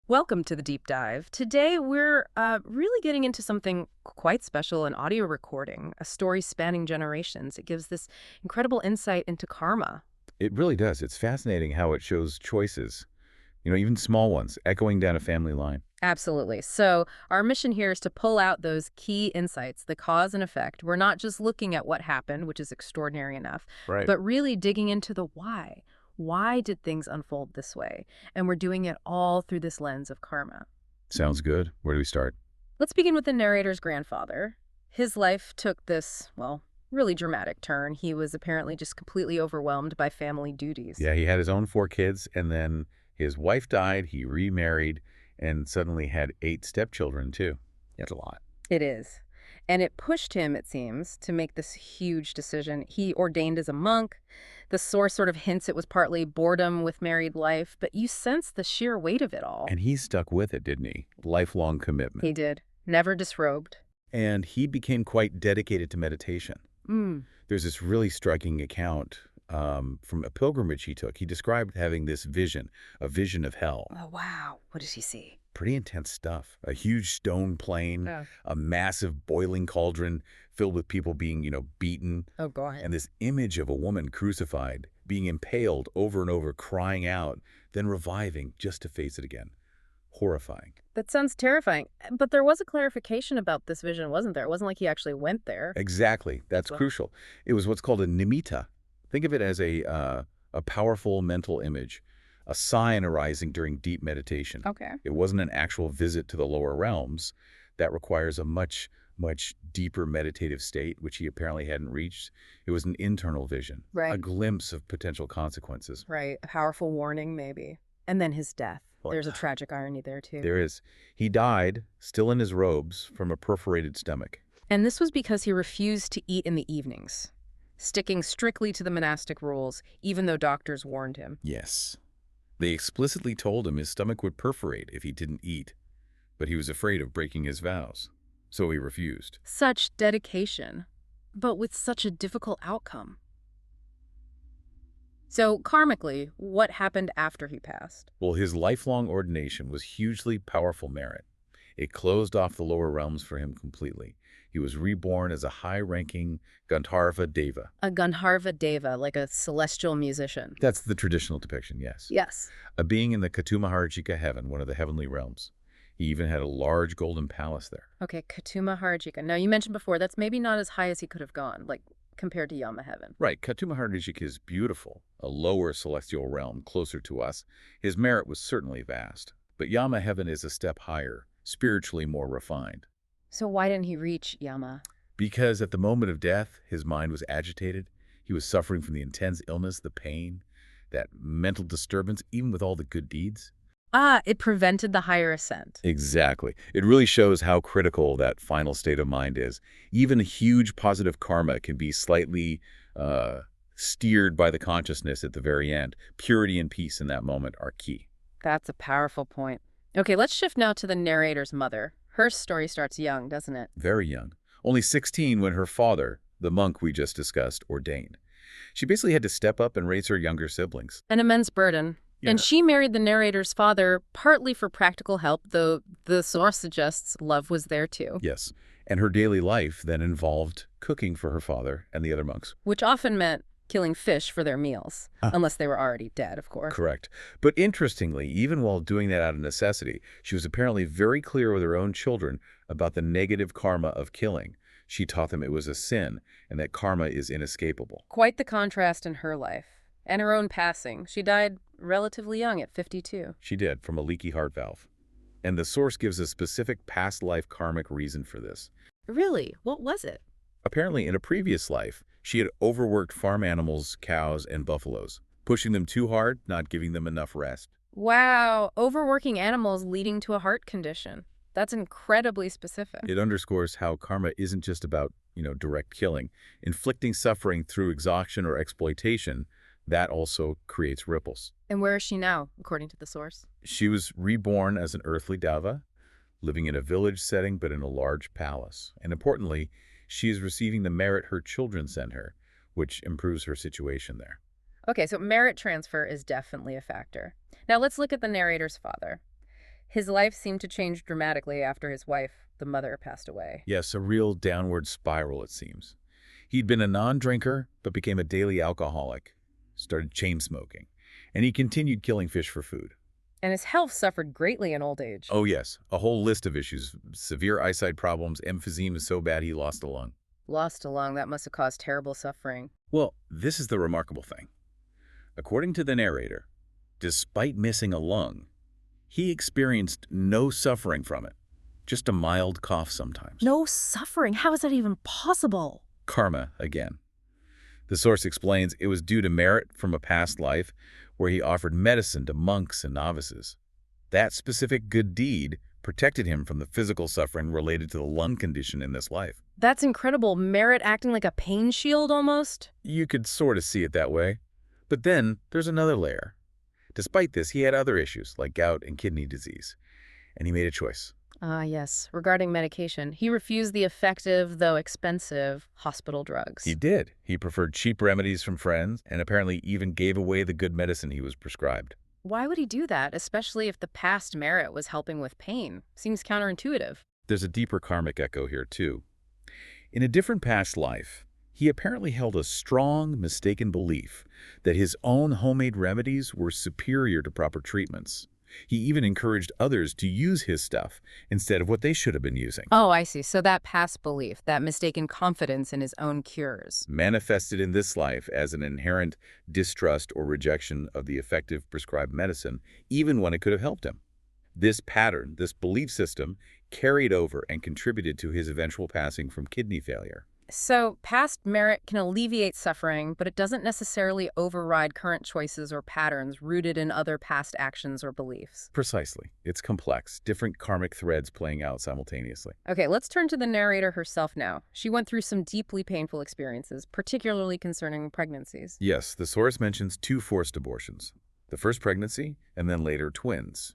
Welcome to the deep dive. Today we're really getting into something quite special, an audio recording, a story spanning generations. It gives this incredible insight into karma. It really does. It's fascinating how it shows choices, even small ones, echoing down a family line. Absolutely. So our mission here is to pull out those key insights, the cause and effect. We're not just looking at what happened, which is extraordinary enough, Right. but really digging into the why. Why did things unfold this way? And we're doing it all through this lens of karma. Sounds good. Where do we start? Let's begin with the narrator's grandfather. His life took this, well, really dramatic turn. He was apparently just completely overwhelmed by family duties. Yeah, he had his own 4 kids, and then his wife died, he remarried, and suddenly had 8 stepchildren, too. That's a lot. It is. And it pushed him, it seems, to make this huge decision. He ordained as a monk. The source sort of hints it was partly boredom with married life, but you sense the sheer weight of it all. And he stuck with it, didn't he? Lifelong commitment. He did. Never disrobed. And he became quite dedicated to meditation. Mm. There's this really striking account from a pilgrimage he took. He described having this vision, a vision of hell. Oh, wow. What did he see? Pretty intense stuff. A huge stone plain, Oh. a massive boiling cauldron filled with people being, beaten, Oh, God. and this image of a woman crucified, being impaled over and over, crying out, then reviving just to face it again. Horrifying. That sounds terrifying. But there was a clarification about this vision, wasn't there? It wasn't like he actually went there. Exactly. That's Well- crucial. It was what's called a nimitta. Think of it as a powerful mental image, a sign arising during deep meditation. Okay. It wasn't an actual visit to the lower realms. That requires a much, much deeper meditative state, which he apparently hadn't reached. It was an internal vision, Right. a glimpse of potential consequences. Right. A powerful warning, maybe. And then his death. Well, There's a tragic irony there, too. There is. He died, still in his robes, from a perforated stomach. And this was because he refused to eat in the evenings, sticking strictly to the monastic rules, even though doctors warned him. Yes. They explicitly told him his stomach would perforate if he didn't eat, but he was afraid of breaking his vows, so he refused. Such dedication, but with such a difficult outcome. So, karmically, what happened after he passed? Well, his lifelong ordination was hugely powerful merit. It closed off the lower realms for him completely. He was reborn as a high-ranking Gandharva Deva. A Gandharva Deva, like a celestial musician. That's the traditional depiction, yes. Yes. A being in the Katumaharjika heaven, one of the heavenly realms. He even had a large golden palace there. Okay, Katuma Harjika. Now, you mentioned before, that's maybe not as high as he could have gone, like compared to Yama Heaven. Right, Katumaharjika is beautiful, a lower celestial realm closer to us. His merit was certainly vast. But Yama heaven is a step higher, spiritually more refined. So why didn't he reach Yama? Because at the moment of death, his mind was agitated. He was suffering from the intense illness, the pain, that mental disturbance, even with all the good deeds. Ah, it prevented the higher ascent. Exactly. It really shows how critical that final state of mind is. Even huge positive karma can be slightly steered by the consciousness at the very end. Purity and peace in that moment are key. That's a powerful point. Okay, let's shift now to the narrator's mother. Her story starts young, doesn't it? Very young. Only 16 when her father, the monk we just discussed, ordained. She basically had to step up and raise her younger siblings. An immense burden. Yeah. And she married the narrator's father partly for practical help, though the source suggests love was there too. Yes. And her daily life then involved cooking for her father and the other monks. Which often meant killing fish for their meals, unless they were already dead, of course. Correct. But interestingly, even while doing that out of necessity, she was apparently very clear with her own children about the negative karma of killing. She taught them it was a sin and that karma is inescapable. Quite the contrast in her life. And her own passing. She died relatively young at 52. She did, from a leaky heart valve. And the source gives a specific past life karmic reason for this. Really? What was it? Apparently, in a previous life, she had overworked farm animals, cows, and buffaloes, pushing them too hard, not giving them enough rest. Wow, overworking animals leading to a heart condition. That's incredibly specific. It underscores how karma isn't just about, direct killing. Inflicting suffering through exhaustion or exploitation, that also creates ripples. And where is she now, according to the source? She was reborn as an earthly deva, living in a village setting but in a large palace. And importantly, she is receiving the merit her children sent her, which improves her situation there. Okay, so merit transfer is definitely a factor. Now let's look at the narrator's father. His life seemed to change dramatically after his wife, the mother, passed away. Yes, a real downward spiral, it seems. He'd been a non-drinker, but became a daily alcoholic, started chain smoking, and he continued killing fish for food. And his health suffered greatly in old age. Oh yes, a whole list of issues. Severe eyesight problems, emphysema so bad he lost a lung. Lost a lung, that must have caused terrible suffering. Well, this is the remarkable thing. According to the narrator, despite missing a lung, he experienced no suffering from it, just a mild cough sometimes. No suffering? How is that even possible? Karma, again. The source explains it was due to merit from a past life where he offered medicine to monks and novices. That specific good deed protected him from the physical suffering related to the lung condition in this life. That's incredible. Merit acting like a pain shield almost? You could sort of see it that way. But then there's another layer. Despite this, he had other issues like gout and kidney disease, and he made a choice. Ah, yes. Regarding medication, he refused the effective, though expensive, hospital drugs. He did. He preferred cheap remedies from friends and apparently even gave away the good medicine he was prescribed. Why would he do that, especially if the past merit was helping with pain? Seems counterintuitive. There's a deeper karmic echo here, too. In a different past life, he apparently held a strong, mistaken belief that his own homemade remedies were superior to proper treatments. He even encouraged others to use his stuff instead of what they should have been using. Oh, I see. So that past belief, that mistaken confidence in his own cures. Manifested in this life as an inherent distrust or rejection of the effective prescribed medicine, even when it could have helped him. This pattern, this belief system, carried over and contributed to his eventual passing from kidney failure. So past merit can alleviate suffering, but it doesn't necessarily override current choices or patterns rooted in other past actions or beliefs. Precisely. It's complex, different karmic threads playing out simultaneously. Okay, let's turn to the narrator herself now. She went through some deeply painful experiences, particularly concerning pregnancies. Yes, the source mentions 2 forced abortions. The first pregnancy, and then later twins.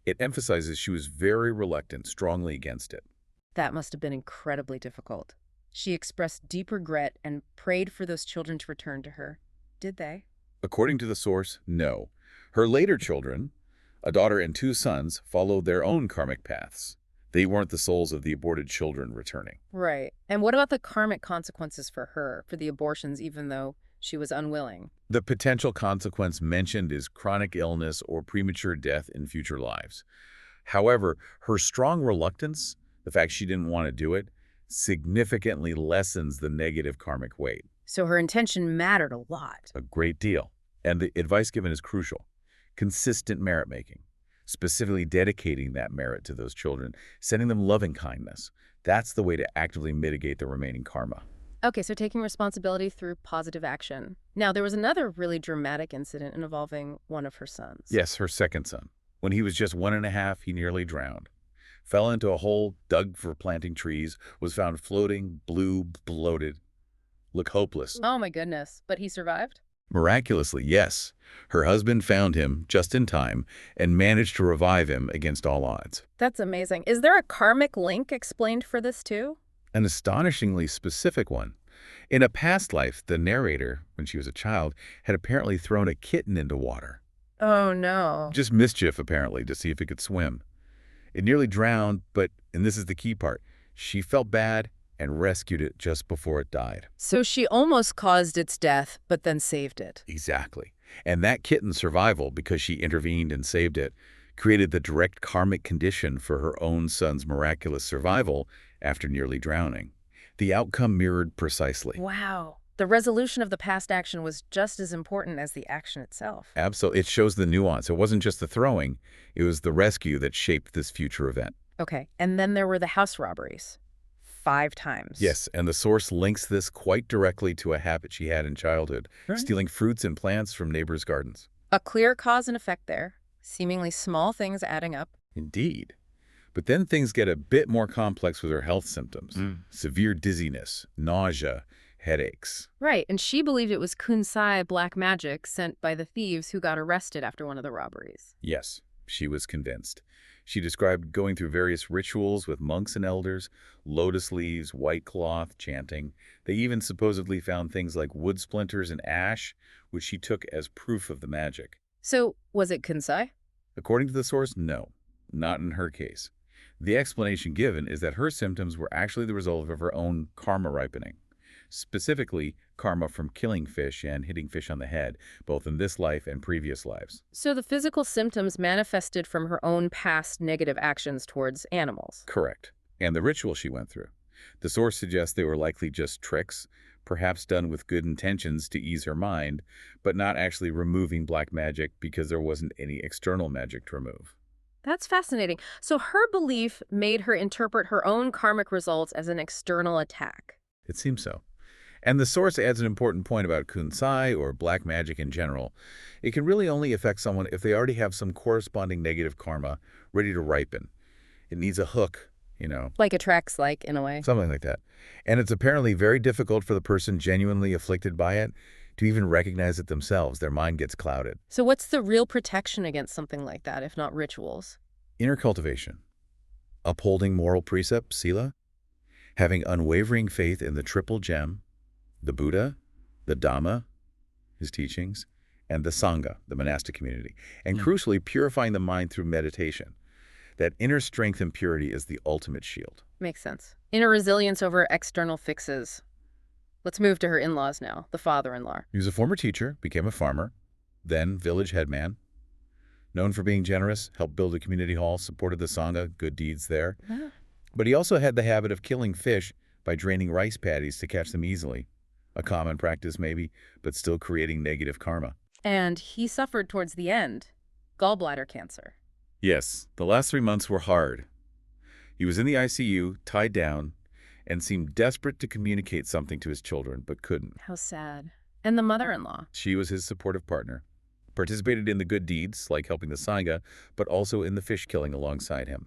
It emphasizes she was very reluctant, strongly against it. That must have been incredibly difficult. She expressed deep regret and prayed for those children to return to her. Did they? According to the source, no. Her later children, a daughter and 2 sons, followed their own karmic paths. They weren't the souls of the aborted children returning. Right. And what about the karmic consequences for her, for the abortions, even though she was unwilling? The potential consequence mentioned is chronic illness or premature death in future lives. However, her strong reluctance, the fact she didn't want to do it, significantly lessens the negative karmic weight. So her intention mattered a lot. A great deal. And the advice given is crucial. Consistent merit-making. Specifically dedicating that merit to those children, sending them loving kindness. That's the way to actively mitigate the remaining karma. Okay, so taking responsibility through positive action. Now, there was another really dramatic incident involving one of her sons. Yes, her second son. When he was just 1.5, he nearly drowned. Fell into a hole dug for planting trees, was found floating, blue, bloated. Looked hopeless. Oh my goodness, but he survived? Miraculously, yes. Her husband found him just in time and managed to revive him against all odds. That's amazing. Is there a karmic link explained for this too? An astonishingly specific one. In a past life, the narrator, when she was a child, had apparently thrown a kitten into water. Oh no. Just mischief, apparently, to see if it could swim. It nearly drowned, but, and this is the key part, she felt bad and rescued it just before it died. So she almost caused its death, but then saved it. Exactly. And that kitten's survival, because she intervened and saved it, created the direct karmic condition for her own son's miraculous survival after nearly drowning. The outcome mirrored precisely. Wow. The resolution of the past action was just as important as the action itself. Absolutely. It shows the nuance. It wasn't just the throwing. It was the rescue that shaped this future event. Okay, and then there were the house robberies. 5 times. Yes, and the source links this quite directly to a habit she had in childhood, stealing fruits and plants from neighbors' gardens. A clear cause and effect there. Seemingly small things adding up. Indeed. But then things get a bit more complex with her health symptoms. Severe dizziness, nausea, headaches. Right, and she believed it was kunsai black magic sent by the thieves who got arrested after one of the robberies. Yes, she was convinced. She described going through various rituals with monks and elders, lotus leaves, white cloth, chanting. They even supposedly found things like wood splinters and ash, which she took as proof of the magic. So, was it kunsai? According to the source, no. Not in her case. The explanation given is that her symptoms were actually the result of her own karma ripening. Specifically, karma from killing fish and hitting fish on the head, both in this life and previous lives. So the physical symptoms manifested from her own past negative actions towards animals. Correct. And the ritual she went through. The source suggests they were likely just tricks, perhaps done with good intentions to ease her mind, but not actually removing black magic because there wasn't any external magic to remove. That's fascinating. So her belief made her interpret her own karmic results as an external attack. It seems so. And the source adds an important point about kunsai, or black magic in general. It can really only affect someone if they already have some corresponding negative karma ready to ripen. It needs a hook, Like attracts like, in a way. something like that. And it's apparently very difficult for the person genuinely afflicted by it to even recognize it themselves. Their mind gets clouded. So what's the real protection against something like that, if not rituals? Inner cultivation. Upholding moral precepts, sila. Having unwavering faith in the triple gem, the Buddha, the Dhamma, his teachings, and the Sangha, the monastic community. And crucially, purifying the mind through meditation. That inner strength and purity is the ultimate shield. Makes sense. Inner resilience over external fixes. Let's move to her in-laws now, the father-in-law. He was a former teacher, became a farmer, then village headman. Known for being generous, helped build a community hall, supported the Sangha, good deeds there. Yeah. But he also had the habit of killing fish by draining rice paddies to catch them easily. A common practice maybe, but still creating negative karma. And he suffered towards the end. Gallbladder cancer. Yes, the last 3 months were hard. He was in the ICU, tied down, and seemed desperate to communicate something to his children, but couldn't. How sad. And the mother-in-law. She was his supportive partner, participated in the good deeds, like helping the Sangha, but also in the fish killing alongside him.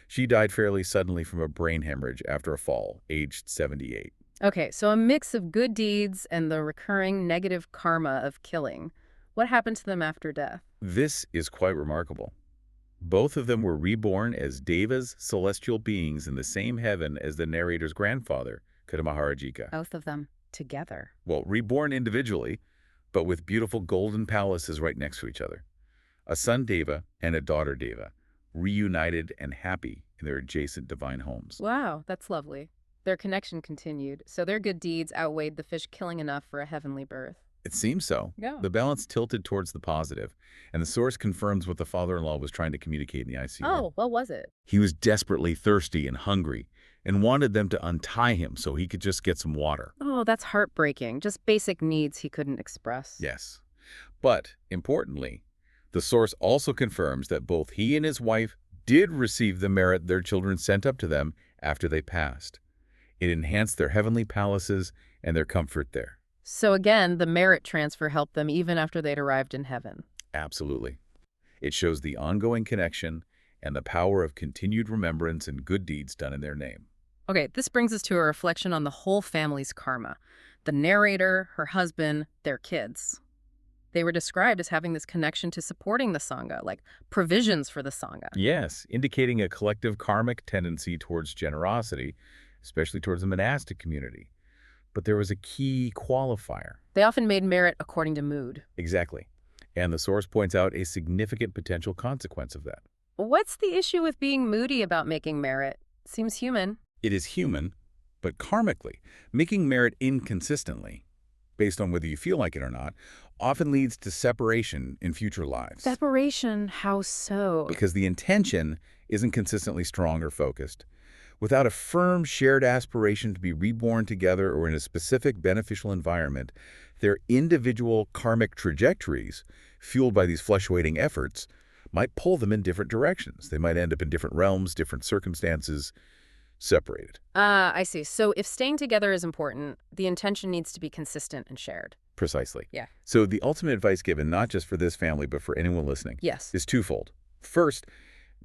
She died fairly suddenly from a brain hemorrhage after a fall, aged 78. Okay, so a mix of good deeds and the recurring negative karma of killing. What happened to them after death? This is quite remarkable. Both of them were reborn as devas, celestial beings in the same heaven as the narrator's grandfather, Kadamaharajika. Both of them together. Well, reborn individually, but with beautiful golden palaces right next to each other. A son Deva and a daughter Deva, reunited and happy in their adjacent divine homes. Wow, that's lovely. Their connection continued, so their good deeds outweighed the fish killing enough for a heavenly birth. It seems so. Yeah. The balance tilted towards the positive, and the source confirms what the father-in-law was trying to communicate in the ICU. Oh, what was it? He was desperately thirsty and hungry, and wanted them to untie him so he could just get some water. Oh, that's heartbreaking. Just basic needs he couldn't express. Yes. But, importantly, the source also confirms that both he and his wife did receive the merit their children sent up to them after they passed. It enhanced their heavenly palaces and their comfort there. So again, the merit transfer helped them even after they'd arrived in heaven. Absolutely. It shows the ongoing connection and the power of continued remembrance and good deeds done in their name. Okay, this brings us to a reflection on the whole family's karma. The narrator, her husband, their kids. They were described as having this connection to supporting the Sangha, like provisions for the Sangha. Yes, indicating a collective karmic tendency towards generosity, especially towards the monastic community. But there was a key qualifier. They often made merit according to mood. Exactly. And the source points out a significant potential consequence of that. What's the issue with being moody about making merit? Seems human. It is human, but karmically, making merit inconsistently, based on whether you feel like it or not, often leads to separation in future lives. Separation? How so? Because the intention isn't consistently strong or focused. Without a firm shared aspiration to be reborn together or in a specific beneficial environment, their individual karmic trajectories, fueled by these fluctuating efforts, might pull them in different directions. They might end up in different realms, different circumstances, separated. I see. So if staying together is important, the intention needs to be consistent and shared. Precisely. Yeah. So the ultimate advice given, not just for this family, but for anyone listening, Yes. is twofold. First,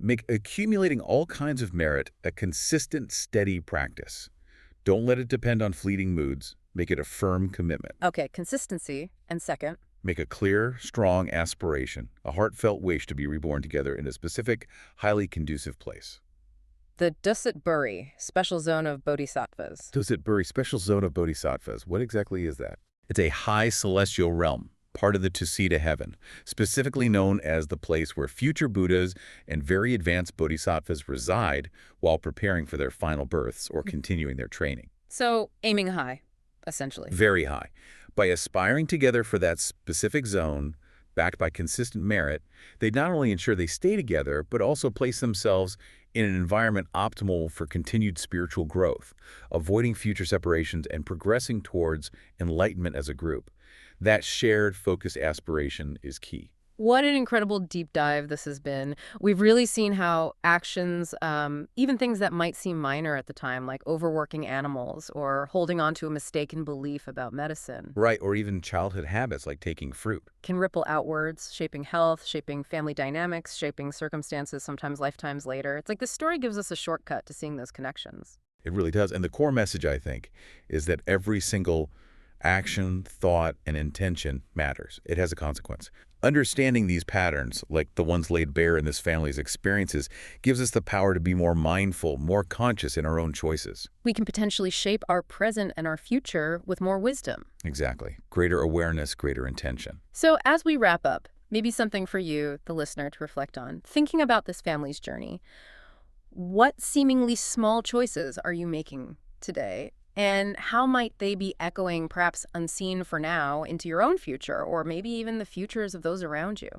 make accumulating all kinds of merit a consistent, steady practice. Don't let it depend on fleeting moods. Make it a firm commitment. Okay, consistency. And second? Make a clear, strong aspiration, a heartfelt wish to be reborn together in a specific, highly conducive place. The Dusit Buri, special zone of bodhisattvas. Dusit Buri, special zone of bodhisattvas. What exactly is that? It's a high celestial realm, part of the Tusita heaven, specifically known as the place where future Buddhas and very advanced bodhisattvas reside while preparing for their final births or continuing their training. So, aiming high, essentially. Very high. By aspiring together for that specific zone, backed by consistent merit, they not only ensure they stay together, but also place themselves in an environment optimal for continued spiritual growth, avoiding future separations and progressing towards enlightenment as a group. That shared, focused aspiration is key. What an incredible deep dive this has been. We've really seen how actions, even things that might seem minor at the time, like overworking animals or holding on to a mistaken belief about medicine, Right, or even childhood habits like taking fruit. can ripple outwards, shaping health, shaping family dynamics, shaping circumstances, sometimes lifetimes later. It's like this story gives us a shortcut to seeing those connections. It really does. And the core message, I think, is that every single action, thought, and intention matters. It has a consequence. Understanding these patterns, like the ones laid bare in this family's experiences, gives us the power to be more mindful, more conscious in our own choices. We can potentially shape our present and our future with more wisdom. Exactly. Greater awareness, greater intention. So as we wrap up, maybe something for you, the listener, to reflect on. Thinking about this family's journey, what seemingly small choices are you making today? And how might they be echoing, perhaps unseen for now, into your own future, or maybe even the futures of those around you?